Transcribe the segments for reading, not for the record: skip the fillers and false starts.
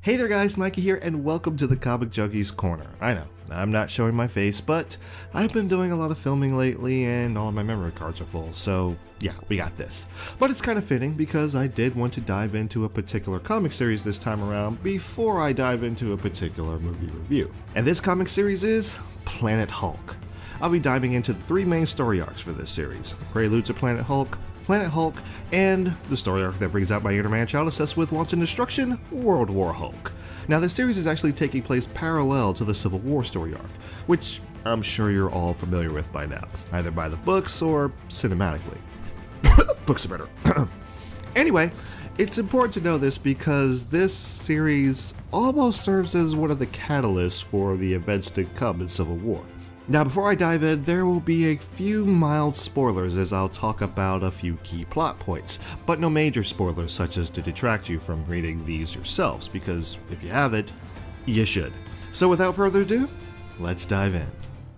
Hey there guys, Mikey here, and welcome to the Comic Junkie's Corner. I know, I'm not showing my face, but I've been doing a lot of filming lately and all of my memory cards are full, so yeah, we got this. But it's kind of fitting because I did want to dive into a particular comic series this time around before I dive into a particular movie review. And this comic series is Planet Hulk. I'll be diving into the three main story arcs for this series: Prelude to Planet Hulk, and the story arc that brings out my inner man child obsessed with wanton destruction, World War Hulk. Now this series is actually taking place parallel to the Civil War story arc, which I'm sure you're all familiar with by now, either by the books or cinematically. Books are better. Anyway, it's important to know this because this series almost serves as one of the catalysts for the events to come in Civil War. Now before I dive in, there will be a few mild spoilers as I'll talk about a few key plot points, but no major spoilers such as to detract you from reading these yourselves, because if you haven't, you should. So without further ado, let's dive in.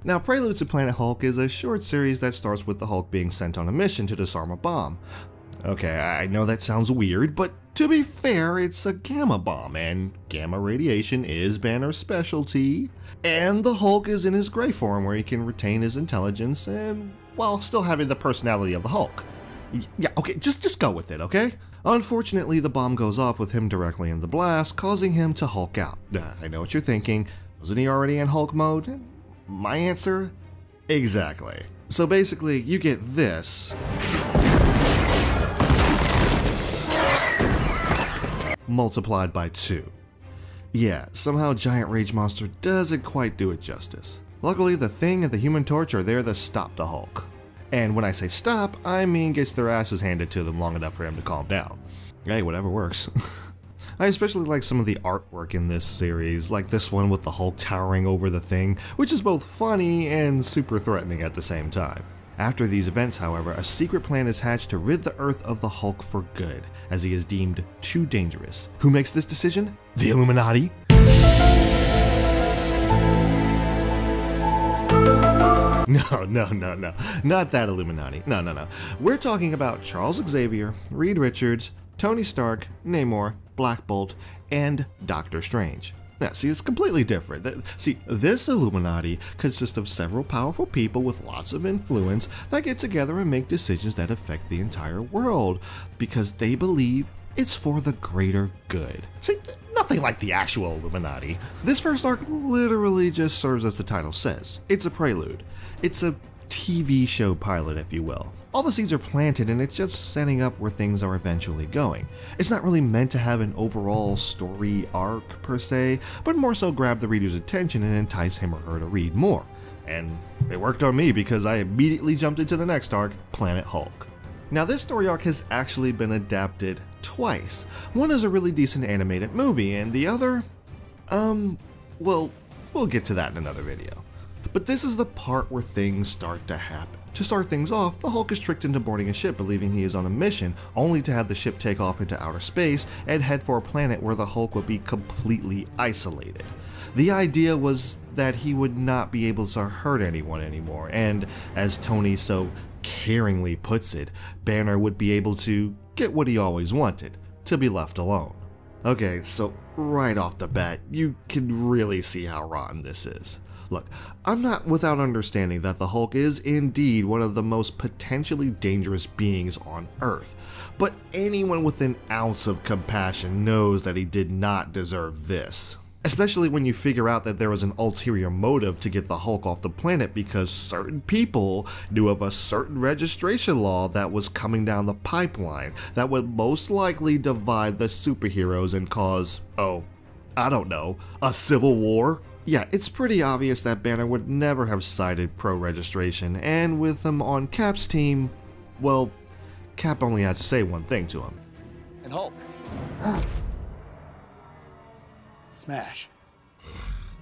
Now Prelude to Planet Hulk is a short series that starts with the Hulk being sent on a mission to disarm a bomb. Okay, I know that sounds weird, but to be fair, it's a gamma bomb, and gamma radiation is Banner's specialty, and the Hulk is in his gray form where he can retain his intelligence and while still having the personality of the Hulk. Yeah, okay, just go with it, okay? Unfortunately, the bomb goes off with him directly in the blast, causing him to Hulk out. I know what you're thinking, wasn't he already in Hulk mode? My answer? Exactly. So basically, you get this multiplied by 2. Yeah, somehow Giant Rage Monster doesn't quite do it justice. Luckily, the Thing and the Human Torch are there to stop the Hulk. And when I say stop, I mean gets their asses handed to them long enough for him to calm down. Hey, whatever works. I especially like some of the artwork in this series, like this one with the Hulk towering over the Thing, which is both funny and super threatening at the same time. After these events, however, a secret plan is hatched to rid the Earth of the Hulk for good, as he is deemed too dangerous. Who makes this decision? The Illuminati? No, not that Illuminati. No. We're talking about Charles Xavier, Reed Richards, Tony Stark, Namor, Black Bolt, and Doctor Strange. Now, see, it's completely different. See, this Illuminati consists of several powerful people with lots of influence that get together and make decisions that affect the entire world because they believe it's for the greater good. See, nothing like the actual Illuminati. This first arc literally just serves as the title says. It's a prelude. It's a TV show pilot, if you will. All the seeds are planted and it's just setting up where things are eventually going. It's not really meant to have an overall story arc per se, but more so grab the reader's attention and entice him or her to read more. And it worked on me because I immediately jumped into the next arc, Planet Hulk. Now this story arc has actually been adapted twice. One is a really decent animated movie and the other, well, we'll get to that in another video. But this is the part where things start to happen. To start things off, the Hulk is tricked into boarding a ship believing he is on a mission, only to have the ship take off into outer space and head for a planet where the Hulk would be completely isolated. The idea was that he would not be able to hurt anyone anymore, and as Tony so caringly puts it, Banner would be able to get what he always wanted, to be left alone. Okay, so right off the bat, you can really see how rotten this is. Look, I'm not without understanding that the Hulk is indeed one of the most potentially dangerous beings on Earth, but anyone with an ounce of compassion knows that he did not deserve this. Especially when you figure out that there was an ulterior motive to get the Hulk off the planet because certain people knew of a certain registration law that was coming down the pipeline that would most likely divide the superheroes and cause, oh, I don't know, a civil war? Yeah, it's pretty obvious that Banner would never have sided pro-registration, and with him on Cap's team, well, Cap only had to say one thing to him. And Hulk. Smash.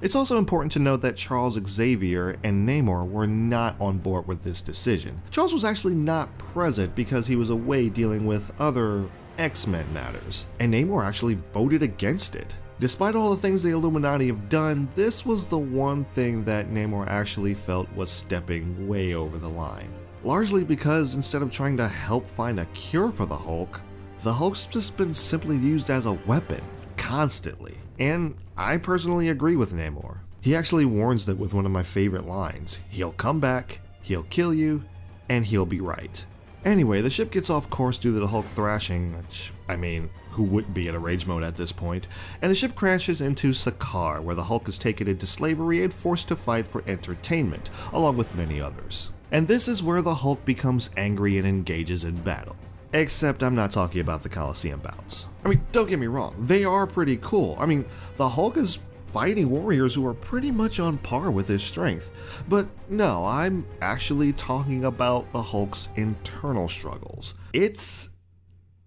It's also important to note that Charles Xavier and Namor were not on board with this decision. Charles was actually not present because he was away dealing with other X-Men matters, and Namor actually voted against it. Despite all the things the Illuminati have done, this was the one thing that Namor actually felt was stepping way over the line. Largely because instead of trying to help find a cure for the Hulk's just been simply used as a weapon, constantly. And I personally agree with Namor. He actually warns that with one of my favorite lines: he'll come back, he'll kill you, and he'll be right. Anyway, the ship gets off course due to the Hulk thrashing, which, I mean, who wouldn't be in a rage mode at this point, and the ship crashes into Sakaar, where the Hulk is taken into slavery and forced to fight for entertainment, along with many others. And this is where the Hulk becomes angry and engages in battle. Except I'm not talking about the Coliseum bouts. I mean, don't get me wrong, they are pretty cool. I mean, the Hulk is fighting warriors who are pretty much on par with his strength. But no, I'm actually talking about the Hulk's internal struggles. It's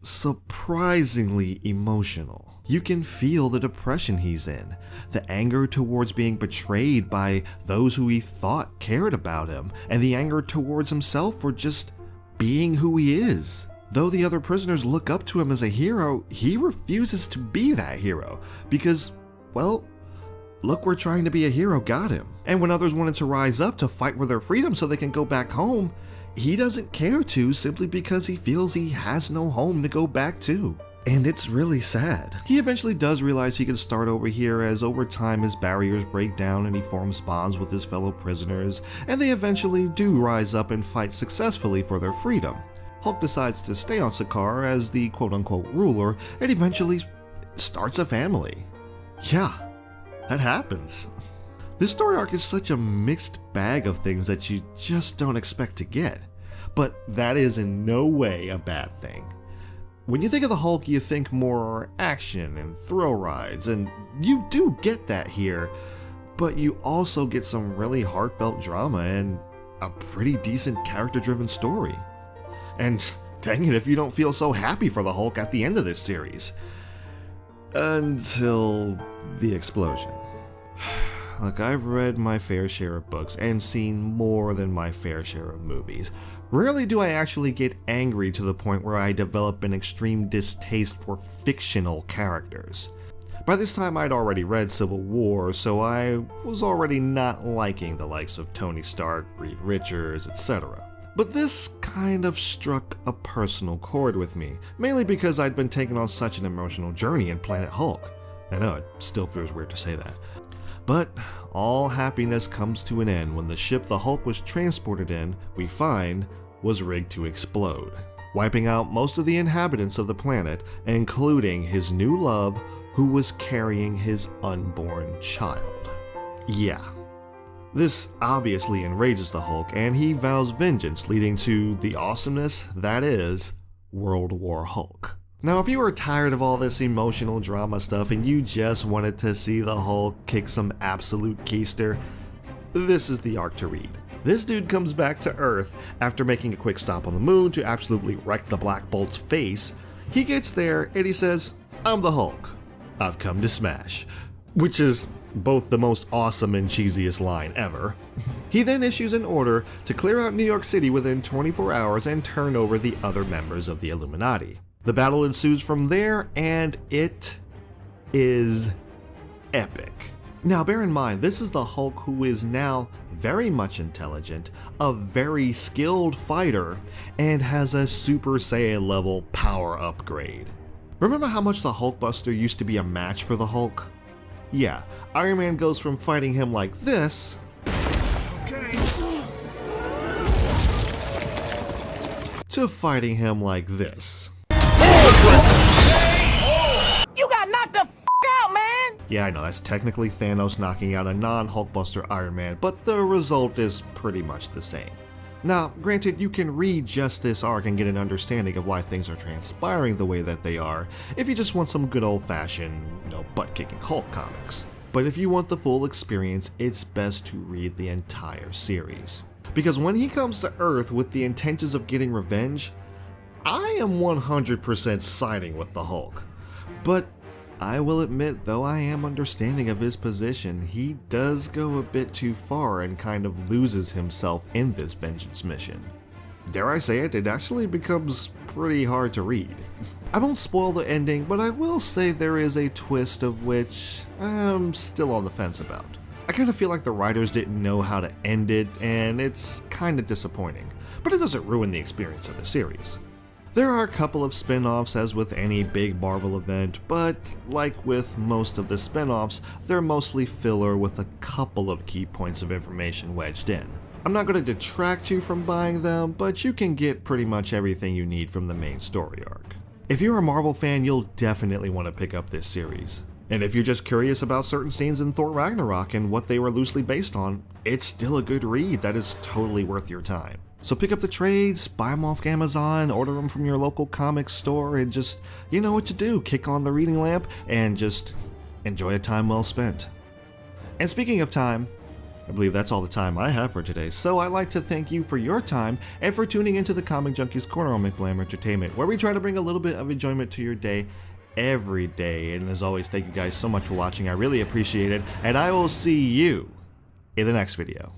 surprisingly emotional. You can feel the depression he's in, the anger towards being betrayed by those who he thought cared about him, and the anger towards himself for just being who he is. Though the other prisoners look up to him as a hero, he refuses to be that hero because, well, look where trying to be a hero got him. And when others wanted to rise up to fight for their freedom so they can go back home, he doesn't care to simply because he feels he has no home to go back to. And it's really sad. He eventually does realize he can start over here as over time his barriers break down and he forms bonds with his fellow prisoners, and they eventually do rise up and fight successfully for their freedom. Hulk decides to stay on Sakaar as the quote-unquote ruler and eventually starts a family. Yeah, that happens. This story arc is such a mixed bag of things that you just don't expect to get, but that is in no way a bad thing. When you think of the Hulk, you think more action and thrill rides, and you do get that here, but you also get some really heartfelt drama and a pretty decent character-driven story. And dang it if you don't feel so happy for the Hulk at the end of this series. Until the explosion. Look, I've read my fair share of books and seen more than my fair share of movies. Rarely do I actually get angry to the point where I develop an extreme distaste for fictional characters. By this time I'd already read Civil War, so I was already not liking the likes of Tony Stark, Reed Richards, etc. But this kind of struck a personal chord with me, mainly because I'd been taken on such an emotional journey in Planet Hulk. I know, it still feels weird to say that. But all happiness comes to an end when the ship the Hulk was transported in, we find, was rigged to explode, wiping out most of the inhabitants of the planet, including his new love, who was carrying his unborn child. Yeah. This obviously enrages the Hulk, and he vows vengeance, leading to the awesomeness that is World War Hulk. Now, if you were tired of all this emotional drama stuff and you just wanted to see the Hulk kick some absolute keister, this is the arc to read. This dude comes back to Earth after making a quick stop on the moon to absolutely wreck the Black Bolt's face. He gets there and he says, "I'm the Hulk. I've come to smash," which is both the most awesome and cheesiest line ever. He then issues an order to clear out New York City within 24 hours and turn over the other members of the Illuminati. The battle ensues from there, and it is epic. Now bear in mind, this is the Hulk who is now very much intelligent, a very skilled fighter, and has a Super Saiyan level power upgrade. Remember how much the Hulkbuster used to be a match for the Hulk? Yeah, Iron Man goes from fighting him like this to fighting him like this. You got knocked the f*** out, man! Yeah, I know, that's technically Thanos knocking out a non-Hulkbuster Iron Man, but the result is pretty much the same. Now, granted, you can read just this arc and get an understanding of why things are transpiring the way that they are, if you just want some good old-fashioned, butt-kicking Hulk comics. But if you want the full experience, it's best to read the entire series. Because when he comes to Earth with the intentions of getting revenge, I am 100% siding with the Hulk. But I will admit, though I am understanding of his position, he does go a bit too far and kind of loses himself in this vengeance mission. Dare I say it, it actually becomes pretty hard to read. I won't spoil the ending, but I will say there is a twist of which I'm still on the fence about. I kind of feel like the writers didn't know how to end it, and it's kind of disappointing, but it doesn't ruin the experience of the series. There are a couple of spin-offs as with any big Marvel event, but like with most of the spin-offs, they're mostly filler with a couple of key points of information wedged in. I'm not going to detract you from buying them, but you can get pretty much everything you need from the main story arc. If you're a Marvel fan, you'll definitely want to pick up this series. And if you're just curious about certain scenes in Thor Ragnarok and what they were loosely based on, it's still a good read that is totally worth your time. So pick up the trades, buy them off Amazon, order them from your local comic store, and just, you know what to do, kick on the reading lamp and just enjoy a time well spent. And speaking of time, I believe that's all the time I have for today, so I'd like to thank you for your time and for tuning into the Comic Junkies Corner on McBlam Entertainment, where we try to bring a little bit of enjoyment to your day every day. And as always, thank you guys so much for watching. I really appreciate it, and I will see you in the next video.